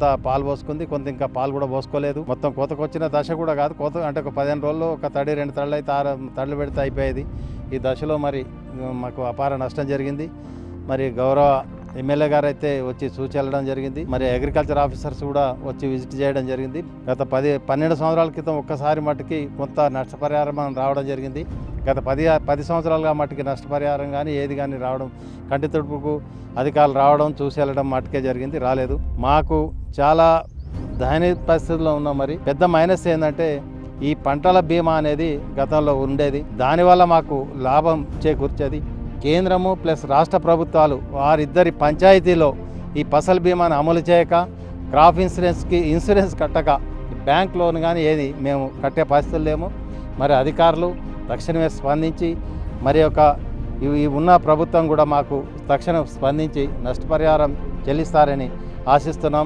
కొంత పాలు పోసుకుంది, కొంత ఇంకా పాలు కూడా పోసుకోలేదు. మొత్తం కోతకొచ్చిన దశ కూడా కాదు, కోత అంటే ఒక 15 రోజుల్లో ఒక తడి 2 తళ్ళు అయితే 6 తళ్ళు పెడితే అయిపోయేది. ఈ దశలో మరి మాకు అపార నష్టం జరిగింది. మరి గౌరవ ఎమ్మెల్యే గారు అయితే వచ్చి సూచించడం జరిగింది. మరి అగ్రికల్చర్ ఆఫీసర్స్ కూడా వచ్చి విజిట్ చేయడం జరిగింది. గత 12 సంవత్సరాల క్రితం ఒక్కసారి మట్టుకి కొంత నష్టపరిహారం రావడం జరిగింది. గత 10 సంవత్సరాలుగా మట్టుకి నష్టపరిహారం కానీ ఏది కానీ రావడం, కంటి తుడుపుకు అధికారులు రావడం చూసి వెళ్ళడం మట్టుకే జరిగింది, రాలేదు. మాకు చాలా దయనీయ పరిస్థితుల్లో ఉన్నాం. మరి పెద్ద మైనస్ ఏంటంటే ఈ పంటల బీమా అనేది గతంలో ఉండేది, దానివల్ల మాకు లాభం చేకూర్చేది. కేంద్రము ప్లస్ రాష్ట్ర ప్రభుత్వాలు వారిద్దరి పంచాయతీలో ఈ ఫసల్ బీమాను అమలు చేయక, క్రాప్ ఇన్సూరెన్స్ కట్టక, బ్యాంక్ లోన్ కానీ ఏది మేము కట్టే పరిస్థితులు లేము. మరి అధికారులు తక్షణమే స్పందించి మరి ఈ ఉన్న ప్రభుత్వం కూడా మాకు తక్షణం స్పందించి నష్టపరిహారం చెల్లిస్తారని ఆశిస్తున్నాం.